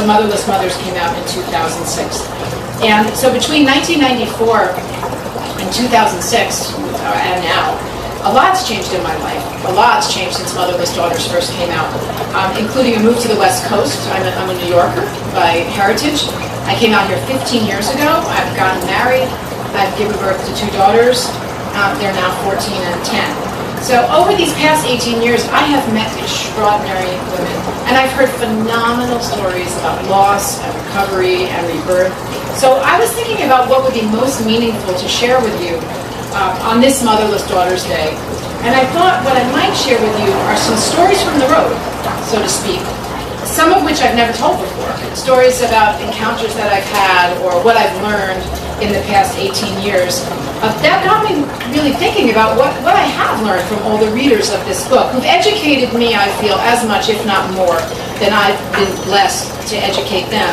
So Motherless Mothers came out in 2006. And so between 1994 and 2006, and now, a lot's changed in my life. A lot's changed since Motherless Daughters first came out, including a move to the West Coast. I'm a New Yorker by heritage. I came out here 15 years ago. I've gotten married. I've given birth to 2 daughters. They're now 14 and 10. So over these past 18 years, I have met extraordinary women. And I've heard phenomenal stories about loss and recovery and rebirth. So I was thinking about what would be most meaningful to share with you on this Motherless Daughters Day. And I thought what I might share with you are some stories from the road, so to speak, some of which I've never told before. Stories about encounters that I've had or what I've learned in the past 18 years. That got me really thinking about what I have learned from all the readers of this book, who've educated me, I feel, as much, if not more, than I've been blessed to educate them.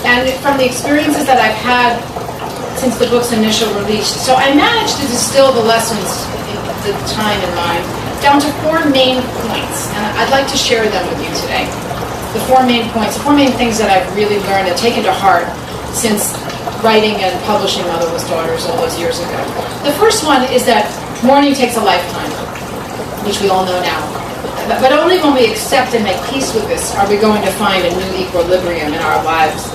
And from the experiences that I've had since the book's initial release. So I managed to distill the lessons at the time in mind down to 4 main points, and I'd like to share them with you today. The 4 main points, the 4 main things that I've really learned and taken to heart since writing and publishing Motherless Daughters all those years ago. The first one is that mourning takes a lifetime, which we all know now. But only when we accept and make peace with this are we going to find a new equilibrium in our lives.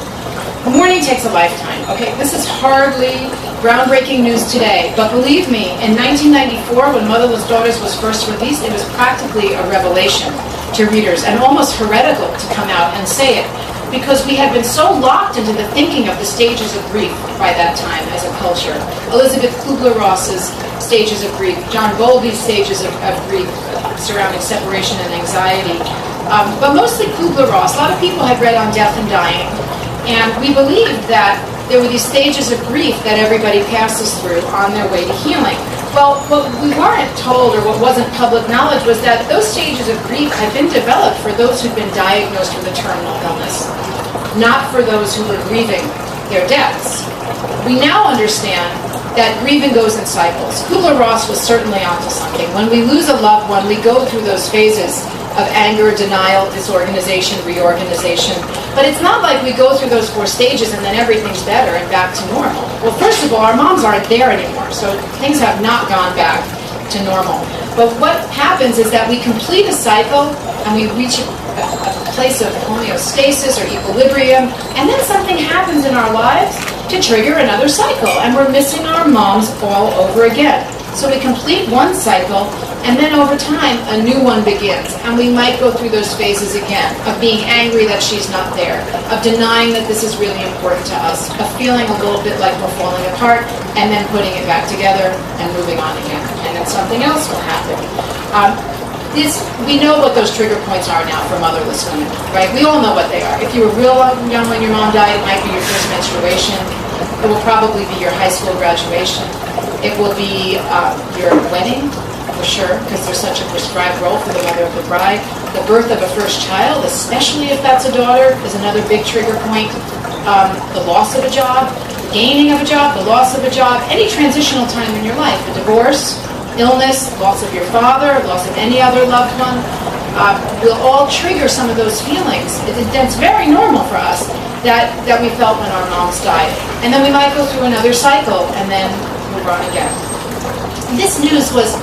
Mourning takes a lifetime. Okay, this is hardly groundbreaking news today, but believe me, in 1994, when Motherless Daughters was first released, it was practically a revelation to readers and almost heretical to come out and say it, because we had been so locked into the thinking of the stages of grief by that time as a culture. Elizabeth Kubler-Ross's stages of grief, John Bowlby's stages of grief surrounding separation and anxiety, but mostly Kubler-Ross. A lot of people had read on death and dying, and we believed that there were these stages of grief that everybody passes through on their way to healing. Well, what we weren't told, or what wasn't public knowledge, was that those stages of grief had been developed for those who'd been diagnosed with a terminal illness, not for those who were grieving their deaths. We now understand that grieving goes in cycles. Kubler-Ross was certainly onto something. When we lose a loved one, we go through those phases of anger, denial, disorganization, reorganization. But it's not like we go through those 4 stages and then everything's better and back to normal. Well, first of all, our moms aren't there anymore, so things have not gone back to normal. But what happens is that we complete a cycle and we reach a place of homeostasis or equilibrium, and then something happens in our lives to trigger another cycle, and we're missing our moms all over again. So we complete one cycle, and then over time, a new one begins. And we might go through those phases again, of being angry that she's not there, of denying that this is really important to us, of feeling a little bit like we're falling apart, and then putting it back together and moving on again. And then something else will happen. We know what those trigger points are now for motherless women, right? We all know what they are. If you were real young when your mom died, it might be your first menstruation. It will probably be your high school graduation. It will be your wedding, for sure, because there's such a prescribed role for the mother of the bride. The birth of a first child, especially if that's a daughter, is another big trigger point. The loss of a job, the gaining of a job, the loss of a job, any transitional time in your life, a divorce, illness, loss of your father, loss of any other loved one, will all trigger some of those feelings. It's very normal for us that we felt when our moms died. And then we might go through another cycle and then move on again. This news was,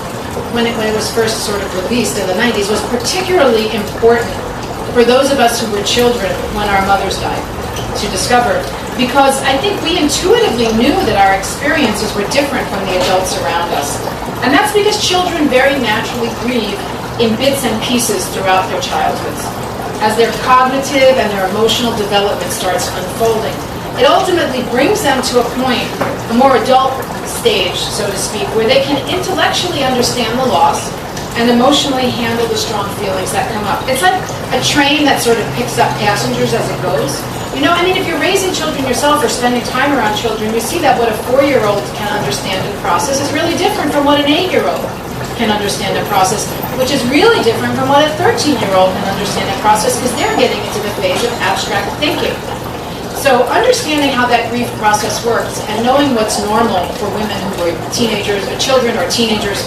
when it was first sort of released in the 90s, was particularly important for those of us who were children when our mothers died to discover, because I think we intuitively knew that our experiences were different from the adults around us. And that's because children very naturally grieve in bits and pieces throughout their childhoods. As their cognitive and their emotional development starts unfolding, it ultimately brings them to a point, a more adult stage, so to speak, where they can intellectually understand the loss and emotionally handle the strong feelings that come up. It's like a train that sort of picks up passengers as it goes. You know, I mean, if you're raising children yourself or spending time around children, you see that what a 4-year-old can understand and process is really different from what an 8-year-old can understand and process, which is really different from what a 13-year-old can understand and process, because they're getting into the phase of abstract thinking. So understanding how that grief process works and knowing what's normal for women who were teenagers or children or teenagers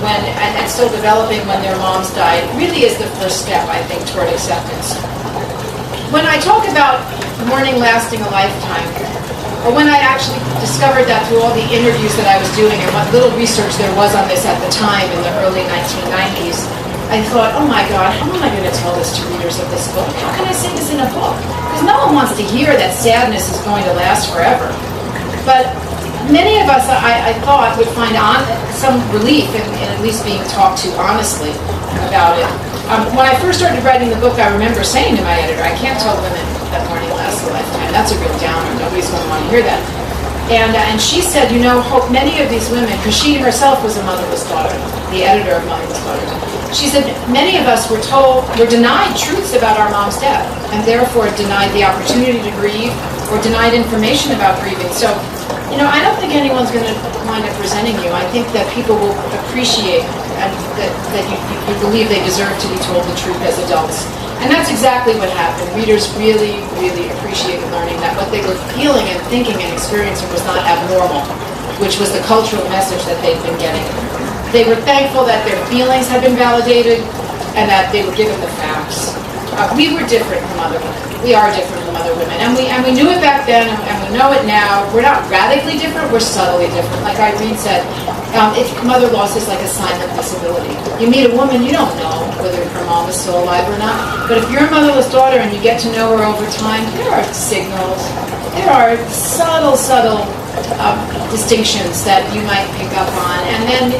when and still developing when their moms died really is the first step, I think, toward acceptance. when I talk about mourning lasting a lifetime, or when I actually discovered that through all the interviews that I was doing and what little research there was on this at the time in the early 1990s, I thought, oh my God, how am I going to tell this to readers of this book? How can I say this in a book? Because no one wants to hear that sadness is going to last forever. But many of us, I thought, would find some relief in at least being talked to honestly about it. When I first started writing the book, I remember saying to my editor, I can't tell women that mourning lasts a lifetime. That's a real downer. Nobody's going to want to hear that. And she said, you know, Hope, many of these women, because she herself was a motherless daughter, the editor of Motherless Daughters, she said, many of us were denied truths about our mom's death, and therefore denied the opportunity to grieve, or denied information about grieving. So, you know, I don't think anyone's going to wind up resenting you. I think that people will appreciate that you believe they deserve to be told the truth as adults. And that's exactly what happened. Readers really, really appreciated learning that what they were feeling and thinking and experiencing was not abnormal, which was the cultural message that they'd been getting. They were thankful that their feelings had been validated and that they were given the facts. We were different from other women. We are different from other women. And we knew it back then, and we know it now. We're not radically different, we're subtly different. Like Irene said, mother loss is like a silent disability. You meet a woman, you don't know whether her mom is still alive or not. But if you're a motherless daughter and you get to know her over time, there are signals. There are subtle distinctions that you might pick up on, and then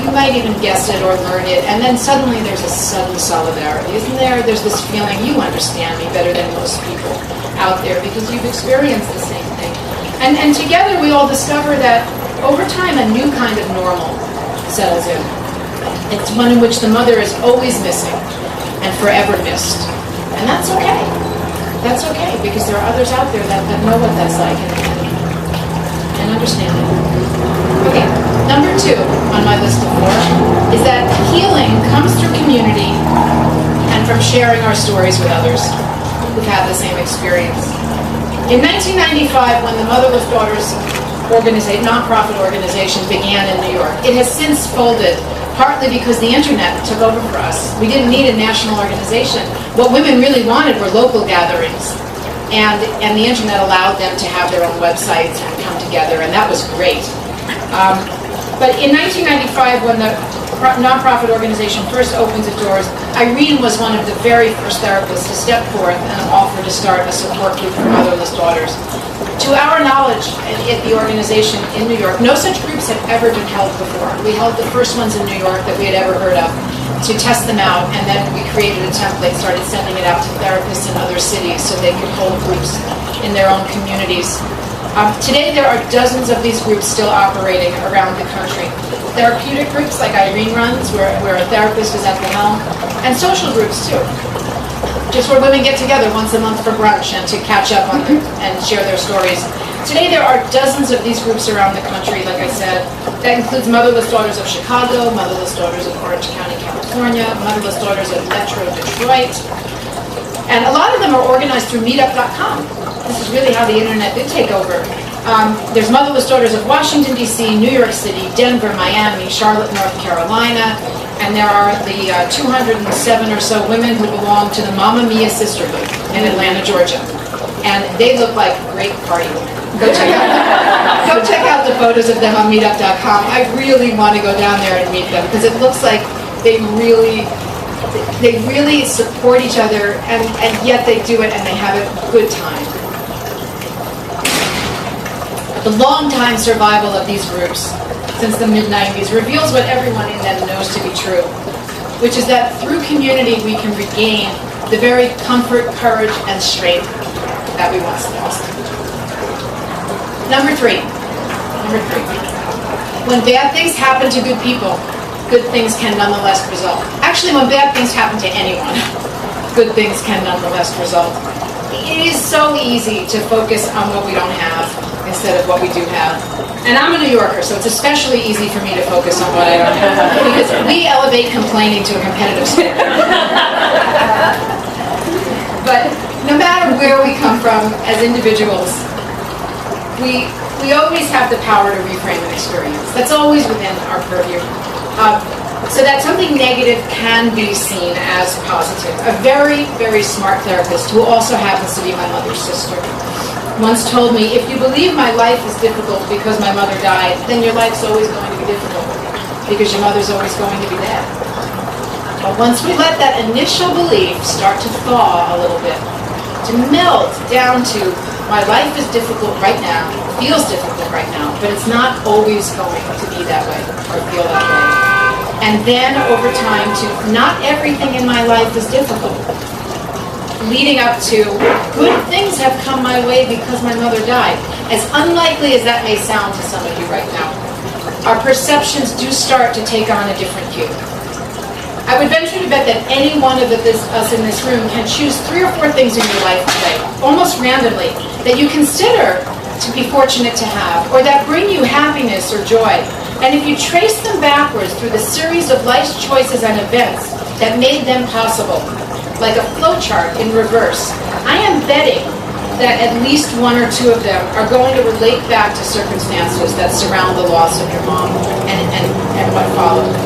you might even guess it or learn it, and then suddenly there's a sudden solidarity, isn't there? There's this feeling you understand me better than most people out there because you've experienced the same thing. And together we all discover that over time a new kind of normal settles in. It's one in which the mother is always missing and forever missed. And that's okay. That's okay, because there are others out there that know what that's like and understand it. Okay, number 2 on my list of 4 is that healing comes through community and from sharing our stories with others who've had the same experience. In 1995, when the Motherless Daughters nonprofit organization began in New York, it has since folded, partly because the internet took over for us. We didn't need a national organization. What women really wanted were local gatherings. And the internet allowed them to have their own websites and come together, and that was great. But in 1995, when the nonprofit organization first opened its doors, Irene was one of the very first therapists to step forth and offer to start a support group for motherless daughters. To our knowledge, at the organization in New York, no such groups had ever been held before. We held the first ones in New York that we had ever heard of to test them out, and then we created a template, started sending it out to therapists in other cities so they could hold groups in their own communities. Today, there are dozens of these groups still operating around the country. Therapeutic groups like Irene runs, where a therapist is at the helm, and social groups too. Just where women get together once a month for brunch and to catch up on and share their stories. Today there are dozens of these groups around the country, like I said. That includes Motherless Daughters of Chicago, Motherless Daughters of Orange County, California, Motherless Daughters of Metro Detroit. And a lot of them are organized through meetup.com. This is really how the internet did take over. There's Motherless Daughters of Washington, D.C., New York City, Denver, Miami, Charlotte, North Carolina, and there are the 207 or so women who belong to the Mamma Mia Sisterhood in Atlanta, Georgia. And they look like great party women. Go check out the photos of them on meetup.com. I really want to go down there and meet them because it looks like they really support each other, and yet they do it and they have a good time. The long-time survival of these groups since the mid-90s reveals what everyone in them knows to be true, which is that through community we can regain the very comfort, courage, and strength that we once lost. Number three. When bad things happen to good people, good things can nonetheless result. Actually, when bad things happen to anyone, good things can nonetheless result. It is so easy to focus on what we don't have instead of what we do have. And I'm a New Yorker, so it's especially easy for me to focus on what I don't have, because we elevate complaining to a competitive sport. But no matter where we come from as individuals, we always have the power to reframe an experience. That's always within our purview. so that something negative can be seen as positive. A very, very smart therapist, who also happens to be my mother's sister, once told me, if you believe my life is difficult because my mother died, then your life's always going to be difficult because your mother's always going to be dead. But once we let that initial belief start to thaw a little bit, to melt down to, my life is difficult right now, feels difficult right now, but it's not always going to be that way or feel that way. And then over time to, not everything in my life is difficult. Leading up to, good things have come my way because my mother died. As unlikely as that may sound to some of you right now, our perceptions do start to take on a different hue. I would venture to bet that any one of us in this room can choose 3 or 4 things in your life today, almost randomly, that you consider to be fortunate to have, or that bring you happiness or joy. And if you trace them backwards through the series of life's choices and events that made them possible, like a flowchart in reverse, I am betting that at least 1 or 2 of them are going to relate back to circumstances that surround the loss of your mom and what followed.